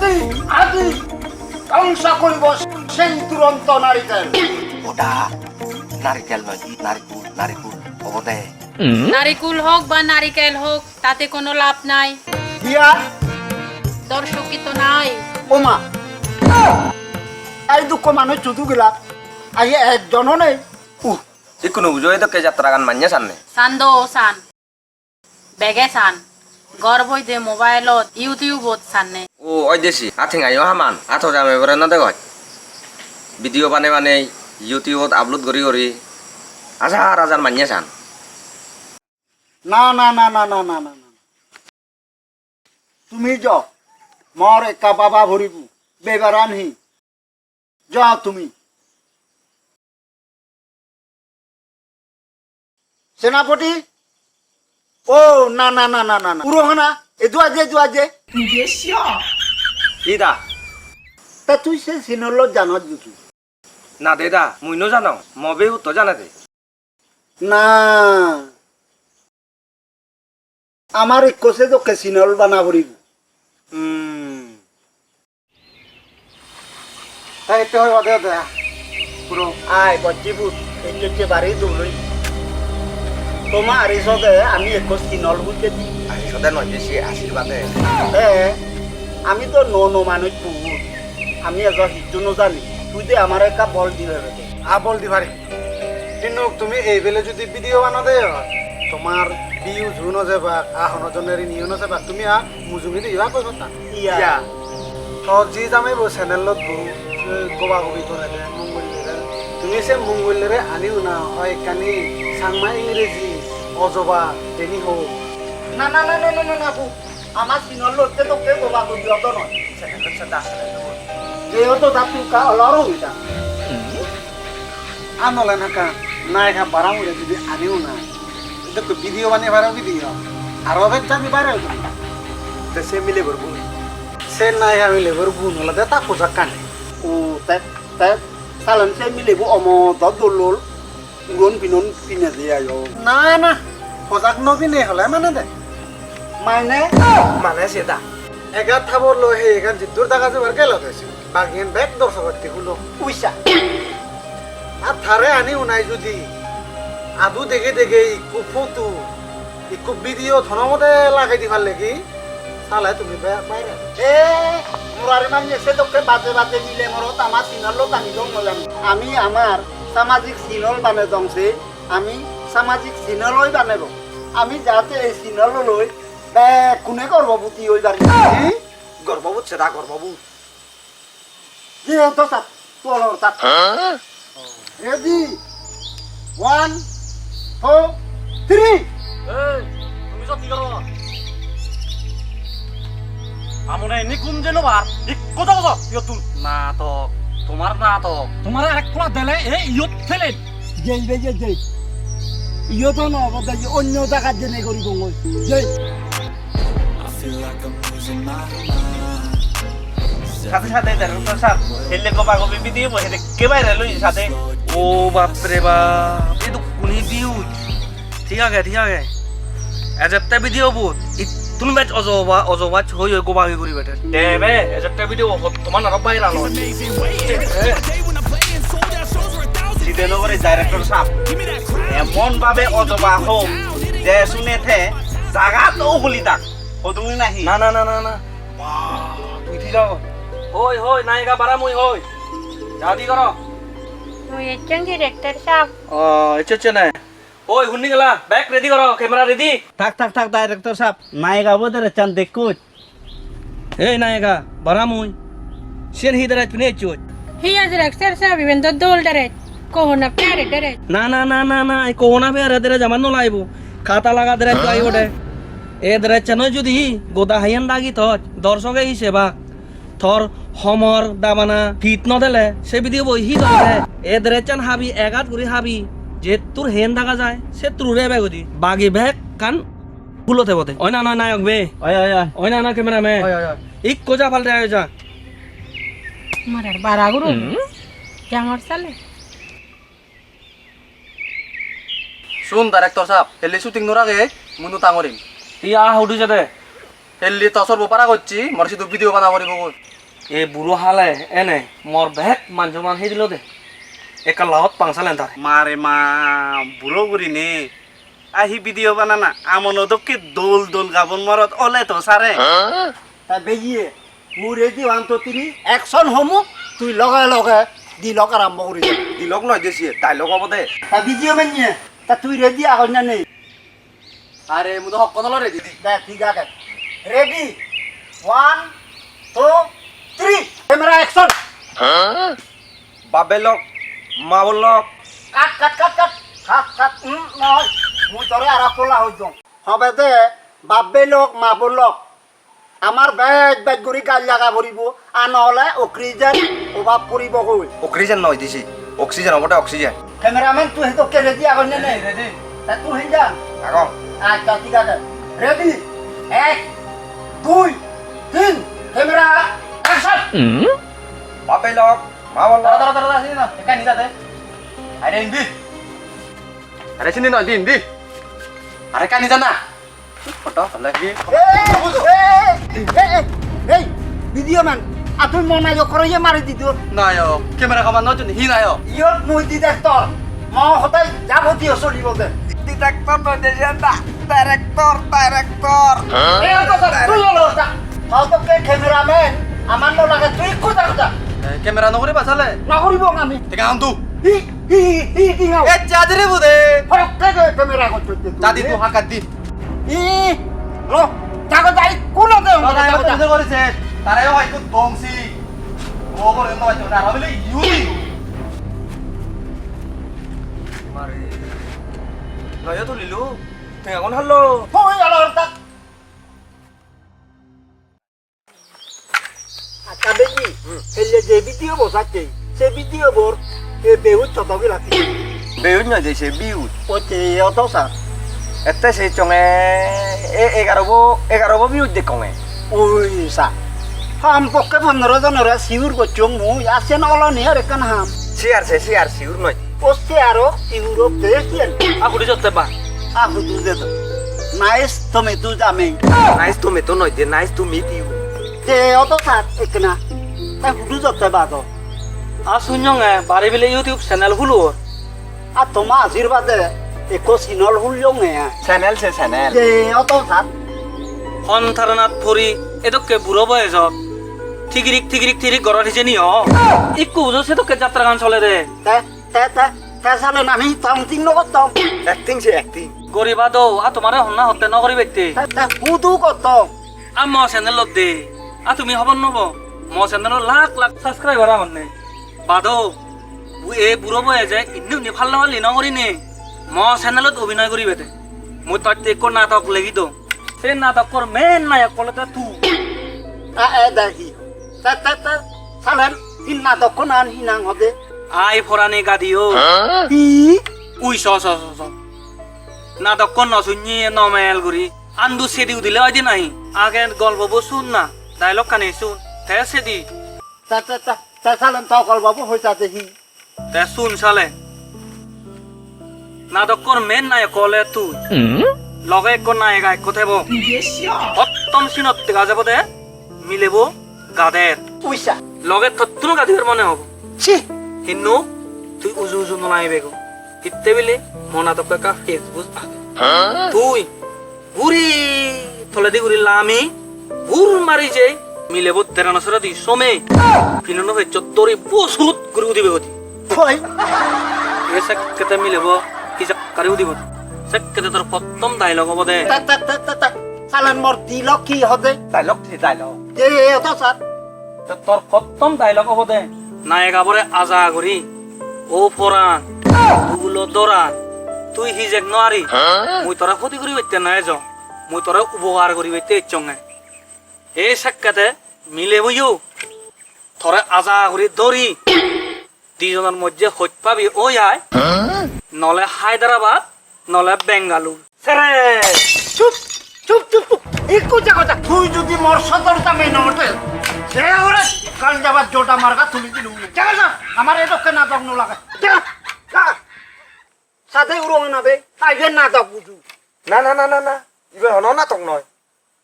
অতি আজি ধ্বংস করিব সেই দুরন্ত নারিকেল। ওটা নারিকেল নয়, নারিকুল, নারিকুল হব দে। নারিকুল হোক বা নারিকেল হোক তাতে কোনো লাভ নাই, দিয়া দর্শকই তো নাই। ওমা এই দুঃখ মানুষ চুদু গেলা আই একজনও নেই। কোনো বুঝো তো কে যাত্রা গান মান্য সামনে সান দো সান বেগে সান গর্ব যে মোবাইলত ইউটিউবত সাননে। ও ওই দেশি আথিং আইও হামান আথো জামে বরে না দেখ ভিডিও বানে ইউটিউবত আপলোড করি হাজার হাজার মান্য চান। না না না না না না না না তুমি যাও মর একা বাবা ভরিবু বেবারানহি যাও তুমি। সেনাপতি ও না না না না না না পুরোহানা এ দুয়াজে দিদা তা তুই সে সিনল জানত যুকি না দেদা মুই নো জানো মবে তো জানা দে না আমার কোসে তো কে সিনল বানা ভরিব তাই তো হয় ওদে দে পুরো আয় বজ্জিবুত এই বাড়ি দৌলই তোমার আরিসতে আমি এক সিনল বুঝতে দি আরিসতে নয় বেশি আশীর্বাদে আমি তো ন মানুষ বহুত আমি এজন হিজু জানি তুই দে আমার একটা বল দিলে রে বল দি পারি কিন্তু তুমি এই বেলে যদি ভিডিও বানা দে তোমার বিউ জুন যাবা আহন জনের নিয়ন যাবা তুমি মুজুমি দিবা কই কথা ইয়া তো জি জামাই বো চ্যানেলত বো গোবা গোবি করে দে মঙ্গলরে তুমি সে মঙ্গলরে আনিও না হয় কানি সাংমা ইংরেজি অজবা দেনি হো না না না না না না আপু আমার সিনল লড়তে তো কে বাবা কই অত নয় চ্যানেলের সাথে আসলে যেহেতু তাপু কা অলরো হইতা আনলে নাকা নাই খা বারামুরে যদি আনিও না দেখো ভিডিও বানিয়ে বারো ভিডিও আর অবেক জানি বাইরে তো সে মিলে করবো সে নাই আমি লেবর গুণ হলে তা পোশাক কানে ও তাই তাই সালাম সে মিলেবো অম দলল উড়ন পিনন পিনে দিয়ে আয়ো না না পোশাক নপিনে হলে মানে দে মানে মানে সেটা এগার থাবর লো হে এখান জিদ্দুর টাকা যে বার গেল হয়েছে বাগিয়েন ব্যাগ দর্শকত্তি হলো পয়সা আর থারে আনি উনাই যদি আদু দেখে দেখে ইকু ফটো ইকু ভিডিও ধনমতে লাগাই দি ভাল লাগি চালাই তুমি বাইরে এ মুরারি মানে সে তোকে বাজে বাজে মিলে মরত আমার সিনল টানি দম জানি আমি আমার সামাজিক সিনল বানে দংছে আমি সামাজিক সিনলই বানাব আমি যাতে এই সিনল লই কোনে গর্ভবতী হই পারি গর্ববোধ সেটা গর্ববোধ যেহেতু সাত তোলর সাত রেডি 1 2 3 তুমি সত্যি করো আমনে নিকুম যেন বার ইকো তো ইয়তুন না তো তোমার আরেক কোলা দেলে এ ইয়ত ফেলে যেই যেই ইয়ে তো না বদা অন্য জায়গা জেনে করিব মই যেই সাথে সাথে ডাইরেক্টর সাহেব হেলে কপা কপি ভিডিও বসে কে বাইরে লই সাথে ও বাপ রে বাপ এই তো কোনি ভিউ ঠিক আছে এজেপ্টা ভিডিও বহুত তুমি ব্যাচ অজবা হই গোবা হই করি বেটার দেবে এজেপ্টা ভিডিও তোমার না বাইরে আলো শ্রীনগরের ডাইরেক্টর সাহেব এমন ভাবে অজবা হোম যে শুনে থে জায়গা তো বলি তাক ও তুমি নাহি না না না না না তুই ঠিক যাও হই নায়িকা বারামুই হই যাদি করো মুই একজন ডিরেক্টর সাহেব ও এচে না ওই হুন্নি গেলা ব্যাক রেডি করো ক্যামেরা রেডি থাক ডাইরেক্টর সাহেব নায়িকা বোধরে চান দেখুচ এই নায়িকা বারামুই সেন হি দাঁড়ায় তুমি এচুই হি আজ ডিরেক্টর সাহেব even the Dol direct Kohna প্যারে ডাইরেক্ট না এই কোহনা পে আরে দেরে জামান লাইবো খাতা লাগা দেরে তো আইবো দে এ দেরে চানো যদি গোদা হাইয়ান দাগি তো দর্শকে হি সেবা থর হমর দাবানা ফিট ন দেলে সে ভিডিও বই হি দরে এ দেরে চান হাবি এগাত করে হাবি যে তোর হেন দেখা যায় সে তুরে বেগদি বাগি বেগ কান ফুলতে বতে ওই না নায়ক বে ওই না ক্যামেরা মে ইক কোজা ফালতে আয় যা মারার বারা গুরু জামর সালে শুন ডাইরেক্টর সাহেব হেলি শুটিং নোর আগে মুনু টাঙরিম ইয়া হুডু যেতে হেলি তসর বোপারা করছি মর শুধু ভিডিও বানা করিব এই বুড়ো হালে এনে মর বেক মানজমান সেই দিল দে একা লাহত পাংসালেন তার মারে মা বুড়ো করি নে আহি ভিডিও বানানা আমন ওদকে দোল দোল গাবন মরত ওলে তো সারে তা বেজিয়ে মোৰ ৰেডি 1 2 3 একশন হমু তুই লগাই লগাই দি লগ আৰম্ভ কৰি দে দিলক নয় দেশি ডাইলগ হব দে তা ভিডিও বানিয়ে তা তুই রেডি আগন না নেই আরে মু তো হক কথা লরে দিদি দেখ ঠিক আছে রেডি 1 2 3 ক্যামেরা অ্যাকশন বাবেলক মা বলক কাট কাট কাট কাট কাট কাট নয় মুই তোরে আর কোলা হই যাম হবে দে বাপবে লোক মা বলক আমার ব্যাগ ব্যাগ করে গাল লাগা ভরিব আর নহলে অক্সিজেন অভাব করিব কই অক্সিজেন নয় দিছি অক্সিজেন হবটা অক্সিজেন ক্যামেরাম্যান তুই তো কে রেডি আগন না নেই রেডি তা তুই হই যা আগম আচ্ছা ঠিক আছে রেডি 1 2 3 ক্যামেরা অ্যাকশন বাবেলক মা বলক দাঁড়া দাঁড়া দাঁড়া আসিনি না একা নি যাতে আরে ইন্দি আরে চিনি নয় দিন দি আরে কানি জানা ফটো লাগি এই ভিডিও ম্যান তুই মনে করে মারি দিত নায়ো ক্যামেরা কামান নতুন হি নায়ো ইয়ত মই ডিরেক্টর ম সদায় যাবতীয় চলিব দে ডিরেক্টর নয় দেশে ডাইরেক্টর তুই হলো সবকে ক্যামেরাম্যান আমার লাগে তুই কোথা কোথা ক্যামেরা নকরি বাসালে নকরিব আমি টেকা আম তু হি হি হি হি নাও এ চাদরে বুদে ফরককে ক্যামেরা করতে চাদি তু হাকাত দি ই লো জাগো যাই কোন দে দাদা এবার তুই করেছে তারে হয়তো দংসি ও করে ন হয়তো না হইলে ইউনি মারে নয় তো লিলু তুই এখন হলো হই গেল তা আচ্ছা বেজি এলে যে ভিডিও বসাচ্ছে সে ভিডিও বোর এ বেহুত চতকে রাখি বেউন নয় দেশে বিউট ওতে অত স্যার এতে সেই চঙে এগারো বিউট দেখে ওই সা হাম পক্ষে 15 জনের সিউর করছো মুই আসেন অলনি আর কেন হাম সিয়ার সিউর নয় ওসে আরো ইউরোপ দেশিয়ান আগুড়ি যতে বা আহু দু দে তো নাইস তুমি তু জামে নাইস টু মেটো নয় দে নাইস টু মিট ইউ যে অত স্যার একনা তা হুদু যতে বা তো আর শুনছং বাড়ি বিলে ইউটিউব চ্যানেল খুলো আর তোমার আশীর্বাদে একো সিনল হুলিও নে চ্যানেল সে চ্যানেল যে অত স্যার সন্থারনাথ ফরি এদকে বুড়ো বয়সত ঠিকিরিক গড় হিসে নিও ইকু বুঝো সে তোকে যাত্রা গান চলে রে তে তে তে তে সালে আমি সামথিং নগতম অ্যাক্টিং সে অ্যাক্টিং গরিবা দো আর তোমারে হন্না হতে নগরি ব্যক্তি তে হুদু কতম আর ম চ্যানেল দে আর তুমি হবন নব ম চ্যানেল লাখ সাবস্ক্রাইবার আমার নে বাদো এ বুড়ো বয়ে যে ইন্নি ভাল লাগলি নগরি নে ম চ্যানেলত অভিনয় করি বেতে মই তত্তে একো নাটক লেগি দো সে নাটকর মেন নায়ক বলতে তুই এ দেখি তে তে তে সালেন তিন না তখন আন হিনাং হবে আই ফরানি গাদিও কি উই স নাটক কোন শুনি নমেল গুরি আন্দু সেদি দিলে ওই দিন নাই আগে গল্প শুন না ডায়লগ কানে শুন তে সেদি তে তে তে তে সালেন তকল বাবু হইতা দেখি তে শুন সালে নাটক কোন মেন নাই কলে তুই লগে এক নায়ক এক কথাব সপ্তম সিনত দেখা যাব দে মিলেব গাদের উইসা লগে থত্তুনো গাদির মনে হব ছি হিন্নু তুই উজু নলাইবে গো ইত্তে বিলে মনাটক কা ফেসবুক আগে তুই ঘুরি থলে দি ঘুরি লামি ঘুর মারি যে মিলে বো তেরানসরা দি সমে ফিননো হে চত্তরি বসুত গুরু দিবে গতি কই এসে কেতে মিলে বো কিসা কারিউ দিব সে কেতে তোর প্রথম ডায়লগ হব দে তে তে তে তে তে সালেন মোর দিল কি হবে ডাইলগ সে ডাইলগ যে অত স্যার তো তোর প্রথম ডায়লগ হব দে নায়ক আবরে আজা করি ও ফরান তুগুলো দরান তুই হিজেক নোৱাৰি মই তোরা ক্ষতি করি বাইতে নাই যাও মই তোরা উপকার করি বাইতে ইচ্ছঙে এই সাক্ষাতে মিলে বইও থরে আজা করি দরি দুজনের মধ্যে হইত পাবি ওই আয় নলে হায়দ্রাবাদ নলে বেঙ্গালুর সেরে চুপ চুপ চুপ চুপ একটু জায়গা তুই যদি মোর সতর্কতা মেনে ওঠে সে ওরে কাল যাবার জোটা মার্কা তুলি দিলু জায়গা না আমার এদকে না দগ্ন লাগা জায়গা সাথে উড়ো নাবে আইবে না দগ বুঝু না ইবে হন নাটক নয়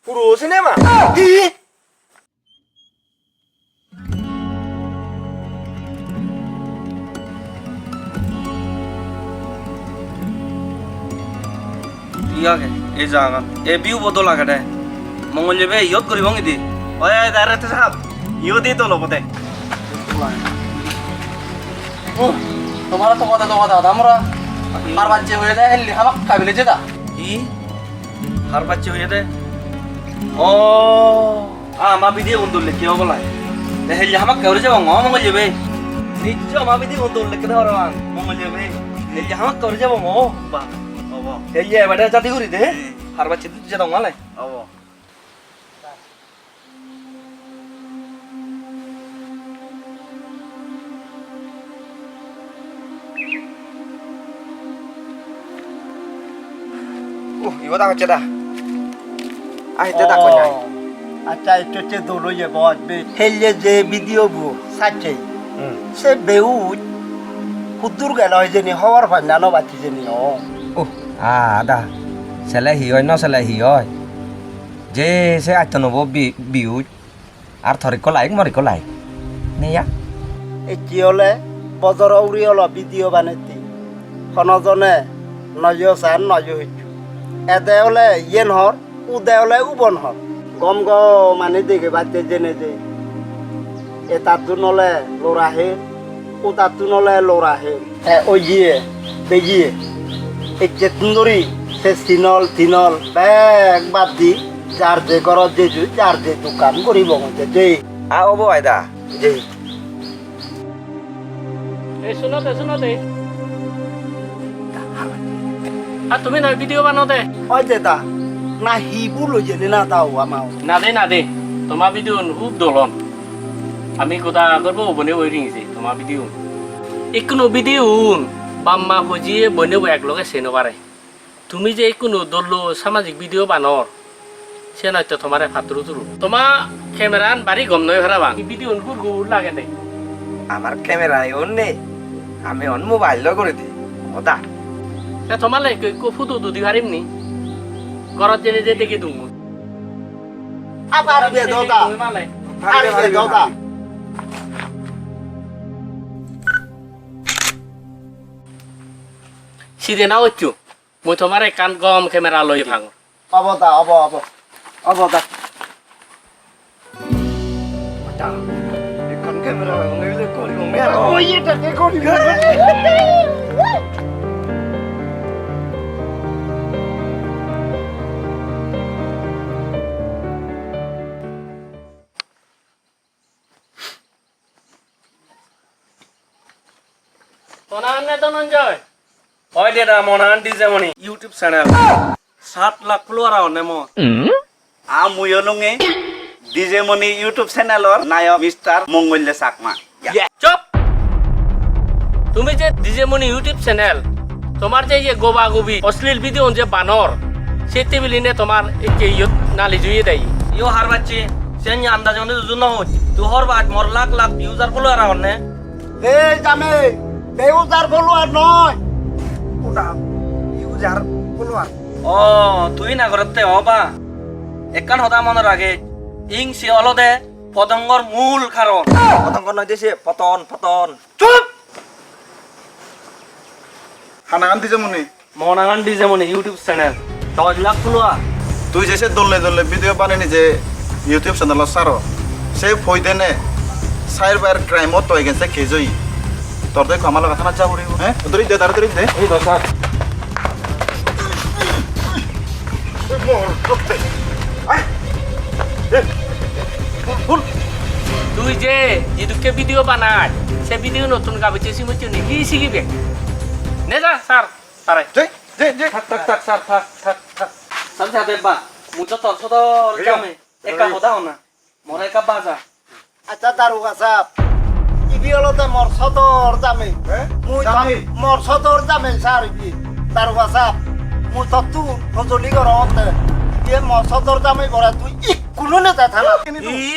পুরো সিনেমা কি ইয়াকে এই জায়গা এ বিউ বদল লাগে দে মঙ্গল যাবে ইয়ত করিব নিদি ওই দাঁড়াতে সাহেব ইউ দি তো লবতে তোমার তো কথা আমরা মার বাচ্চা হয়ে যায় হেললি হামাক কাবিলে যেটা ই হার বাচ্চা হয়ে দে ও আমা বিধি উন্দুল কি হবলা হেল হামাক কাউরে যাব মঙ্গল যাবে নিশ্চয় আমা বিধি উন্দুল কে ধর মঙ্গল যাবে হেল হামাক কাউরে যাব মো বা হব হেল যে বেটা জাতি করি দে হার বাচ্চা তুই যেটা মালে হব 이거 다 어쩌다. 아, 이때 다 거냐. আচ্ছা এটা হচ্ছে দৌড়ো যে বসবে হেললে যে ভিডিও বু সাচে সে বেউ হুদুর গেল হয় যে হওয়ার ফান্দানো বাচ্চি যে নি 오, 아, 다. 살래 히어이 너 살래 히어이. 제 세 아이터노 뭐 비우. আর থরি কলাই মরি কলাই নেয়া এটি হলে বজর উড়ি হলো ভিডিও বানাইতে খনজনে নজ সান নজ হইছু এদে হলে ইয়েন হর উদে হলে উবন হর গম গ মানে দেখে বাচ্চা জেনে যে এ তাতু নলে লোরা হে ও তাতু নলে লোরা হে ওই গিয়ে বেগিয়ে এই চেতন্দরি সে সিনল থিনল ব্যাগ বাদ দি যার যে ঘর যে যার যে দোকান করিব মতে যে আ ওবো আইদা যে এই শুনতে আর তুমি না ভিডিও বানাও দে ওই যে তা না হিবু লই জেনে না দাও আমাও না দে তোমার ভিডিও খুব দলন আমি কথা করবো বনে ওই রিংছি তোমার ভিডিও একনো ভিডিও বাম্মা খুঁজিয়ে বনেও একলগে চেনো পারে তুমি যে কোনো দললো সামাজিক ভিডিও বানর সে নয়তো তোমার ফাতরু তুরু তোমার ক্যামেরান বাড়ি গম নয় ভেড়াবা ভিডিও গুড় লাগে নেই আমার ক্যামেরায় অন নেই আমি অন মোবাইল লো করে দি ওদা তোমার লাগে ফুটো দুদি হারিম নি ঘরত জেনে যে দেখে দুমু আবার বে দাদা আর বে দাদা সিদে না হচ্ছু মই তোমার কান গম ক্যামেরা লই ভাঙ অবদা অবদা এখন ক্যামেরা ngile করি ngme ওই এটা কে করি তোনান নে ধনঞ্জয় ওই দেদা মনান Dijemoni YouTube channel 7 lakh follower আনে মো আমুয় লুঙে ডিজেমনি ইউটিউব চ্যানেলর নায়ক মিস্টার মঙ্গল্য চাকমা চুপ তুমি যে ডিজেমনি ইউটিউব চ্যানেল তোমার যে ये গোবা গোবি অশ্লীল ভিডিও যে বানর সেতে বিলিনে তোমার একে ইয়ত নালি জুইয়ে দেই ইও হার বাচ্চি সেন আন্দাজ মনে জুন হই তু হর বাদ মোর লাখ লাখ ইউজার ফলোয়ার আনে এই জামে বেউজার বলো আর নয় ওটা ইউজার ফলোয়ার ও তুই না করতে হবা একান হদা মনে রাখে ইং সি অলদে পতঙ্গর মূল কারণ পতঙ্গ নয় দেশে পতন চুপ হানাগান দিছে মনে মনাগান ডিজেমনি ইউটিউব চ্যানেল 10 লাখ ফলোয়ার তুই যে দলে দলে ভিডিও বানানি যে ইউটিউব চ্যানেল সারো সে ফইদেনে সাইবার ক্রাইমত তো এগেন্সে কেজই তোর দেখ আমার কথা না যাবো হ্যাঁ তোর দে তাড়াতাড়ি দে এই দশাক তুই যে যেদুকে ভিডিও বানায় সে ভিডিও নতুন গাবিছে সিমুচু নিকি শিখিবে নে যা স্যার তারে থাক স্যার থাক সাল সাথে বা মুজো তোর সদর জামে একা হদা না মোর একা বাজা আচ্ছা দারুগা সাহেব ইবি হলতে মোর সদর জামে মুই মোর সদর জামে স্যার ইবি দারুগা সাহেব মুই তো তু ফজলি করতে এ মোর সদর জামে বড় তুই ইকুনো নেতা থানা ই